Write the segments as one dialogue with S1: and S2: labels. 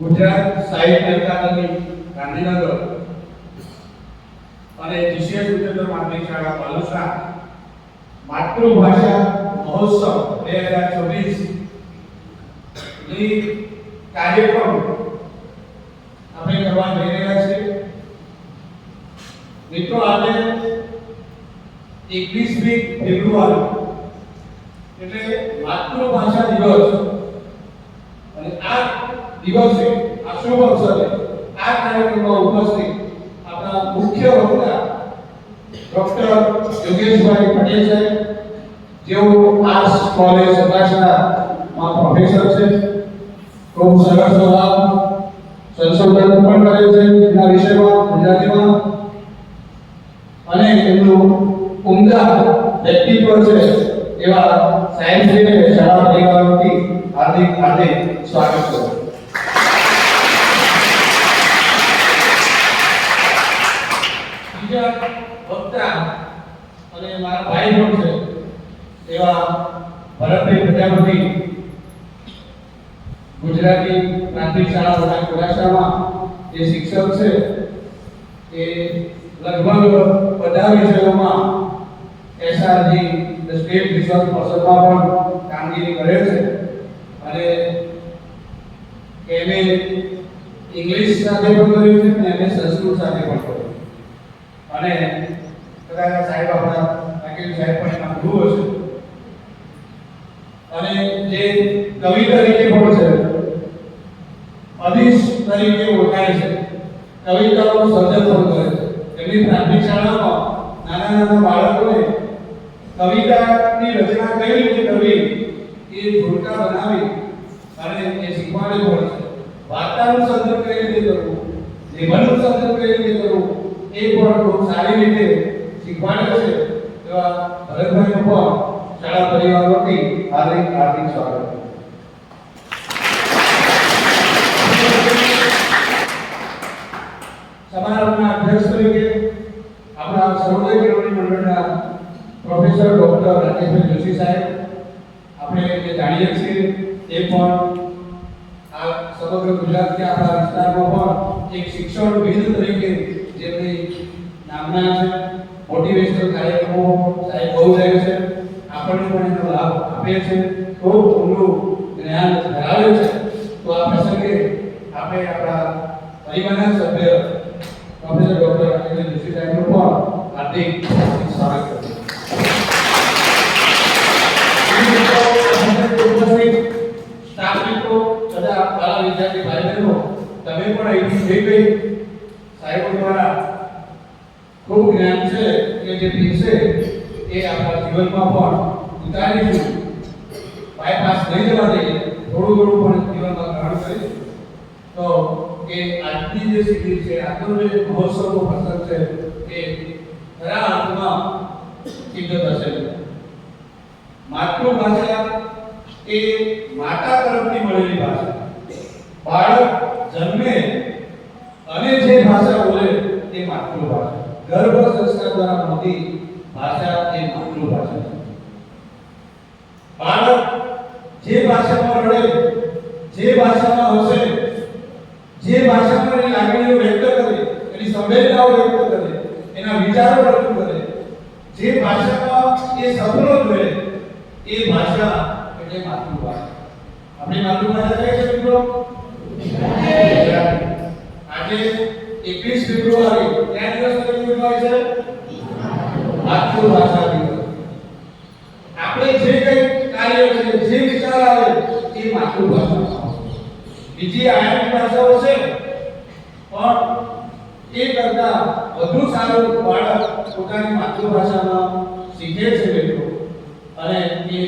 S1: ગુજરાત સાહિત્ય અકાદમી ગાંધીનગર અને જીસીએસ ઉચ્ચતર માધ્યમિક શાળા બાલુસા માતૃભાષા મહોત્સવ 2024 ની કાર્યક્રમ આપણે કરવા જઈ રહ્યા છીએ. મિત્રો, આજે 21મી ફેબ્રુઆરી એટલે માતૃભાષા દિવસ અને આ દિવસે આ શુભ અવસરે આ કાર્યક્રમમાં ઉપસ્થિત આપણા મુખ્ય વક્તા ડોક્ટર યોગેશભાઈ પટેલ સાહેબ, જેઓ આર્ટ્સ કોલેજ સૌરાષ્ટ્રમાં પ્રોફેસર છે. ખૂબ સરસ સંશોધન પણ કરે છે એના વિષયમાં ગુજરાતીમાં, અને એમનું ઉમદા વ્યક્તિત્વ છે એવા સાહેબશ્રીને શાળા પરિવારથી હાર્દિક સ્વાગત છે. બીજા વક્તા અને મારા ભાઈ પણ છે એવા ભરતભાઈ પ્રજાપતિ, ગુજરાતી પ્રાથમિક શાળા ખોરાસામાં જે શિક્ષક છે એ લગભગ બધા વિષયોમાં એસઆરજી સ્ટેટ રિસર્ચ પર્સનમાં પણ કામગીરી કરે છે અને એમએ ઇંગ્લિશ સાથે પણ કર્યું છે અને એમએ સંસ્કૃત સાથે પણ કર્યું, અને કદાચ સાહેબ આપણા વકીલ સાહેબ પણ એના ગુરુ હશે. અને જે કવિ તરીકે પણ છે, અધીશ તરીકે ઓળખાય છે, કવિતાઓનું સર્જન પણ કરે છે. એમની પ્રાથમિક શાળામાં નાના બાળકોને કવિતાની રચના કઈ રીતે કરવી એ જોડકા બનાવી અને એ શીખવાડે પણ છે. વાર્તાનું સર્જન કઈ રીતે કરવું, નિબંધનું સર્જન કઈ રીતે કરવું એ પણ ખૂબ સારી રીતે શીખવાડે છે. એવા ભરતભાઈનું પણ શાળા પરિવાર વતી હાર્દિક સ્વાગત. સમારંભના અધ્યક્ષ તરીકે આપણા સર્વોદય કેળવણી મંડળના પ્રોફેસર ડોક્ટર રાકેશભાઈ જોશી સાહેબ, આપણે જે જાણીએ છીએ એ પણ આ સમગ્ર ગુજરાતના આપણા વિસ્તારમાં પણ એક શિક્ષણવિદ તરીકે જેમની નામના છે. મોટિવેશનલ કાર્યક્રમો સાહેબ બહુ રહે છે, આપણને પણ એનો લાભ આપે છે, ખૂબ ઊંડું જ્ઞાન ધરાવે છે. તો આ પ્રસંગે આપણે આપણા પરિવારના સભ્ય પ્રોફેસર ડોક્ટર રાકેશભાઈ જોશી સાહેબનું પણ હાર્દિક સ્વાગત કરીએ. સ્ટાફ મિત્રો તથા વાલા વિદ્યાર્થી ભાઈ બહેનો, તમે પણ અહીંથી જઈ ગઈ સાહેબો દ્વારા ખૂબ જ્ઞાન છે કે જે પીરસે એ આપણા જીવનમાં પણ ઉતારીશું. બાયપાસ નહીં જવા દઈએ, થોડું પણ જીવનમાં ગ્રહણ કરીશું તો એ આજની જે શિબિર છે, આજનો જે મહોત્સવનો પ્રસંગ છે એ ખરા અર્થમાં સિદ્ધ થશે. માતૃભાષા એ માતા તરફથી મળેલી ભાષા. બાળક જન્મે અને જે ભાષા બોલે એ માતૃભાષા. ગર્ભ સંસ્કાર દ્વારા મળતી ભાષા એ માતૃભાષા છે. બાળક જે ભાષામાં રડે, જે ભાષામાં હસે, જે ભાષામાં એની લાગણીઓ વ્યક્ત કરે, એની સંવેદનાઓ વ્યક્ત કરે, એના વિચારો રજૂ કરે, જે ભાષામાં એ સપનો જોએ એ ભાષા એટલે માતૃભાષા. આપણી માતૃભાષા કઈ છે મિત્રો? આજે 21 ફેબ્રુઆરી કયા દિવસ તરીકે ઉજવાય છે? માતૃભાષા દિવસ. આપણે જે કંઈ કાર્ય કરીએ, જે વિચાર આવે એ માતૃભાષામાં. બીજી આયામી ભાષાઓ છે પણ એ કરતા વધુ સારું બાળક પોતાની માતૃભાષામાં શીખે છે મિત્રો. અને એ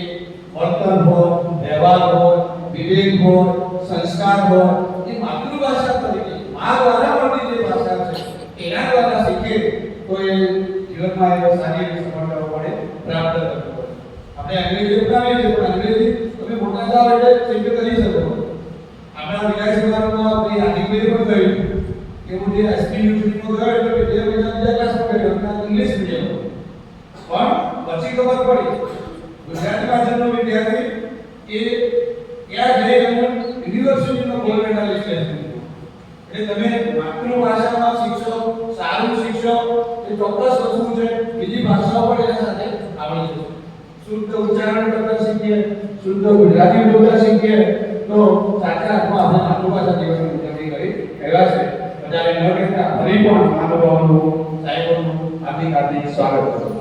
S1: વર્તન હોય, વ્યવહાર હોય, વિવેક હોય, સંસ્કાર હોય, એ માતૃભાષા તરીકે મા દ્વારા મળતી જે ભાષા છે એના દ્વારા શીખે તો એ જીવનમાં એવો સારી એવી સફળતાઓ મળે પ્રાપ્ત કરતો હોય. આપણે અંગ્રેજી ભણાવીએ છીએ પણ અંગ્રેજી તમે મોટા થાવ એટલે સિદ્ધ કરી શકો. આપણા વિદ્યાર્થીઓમાં આપણી આદિભાઈ પણ કહ્યું કે હું જે એસપી યુનિવર્સિટીમાં ગયો એટલે 2 મહિના બીજા ક્લાસમાં ગયો, ઇંગ્લિશ મીડિયમ. પણ પછી ખબર પડી ગુજરાતી ભાષાનો વિદ્યાર્થી એ ત્યાં જઈને યુનિવર્સિટીનો ગોલ્ડ મેડલિસ્ટ છે. એટલે તમે માતૃભાષામાં શીખશો, સારું શીખશો, એ ચોક્કસ વસ્તુ છે. બીજી ભાષાઓ પણ એના સાથે આવડી જશે. શુદ્ધ ઉચ્ચારણ કરતા શીખીએ, શુદ્ધ ગુજરાતી બોલતા શીખીએ તો સાચા અર્થમાં આપણે માતૃભાષા દિવસની ઉજવણી કરી કહેવાશે. વધારે ન કહેતા ફરી પણ મહાનુભાવોનું, સાહેબોનું હાર્દિક સ્વાગત કરું.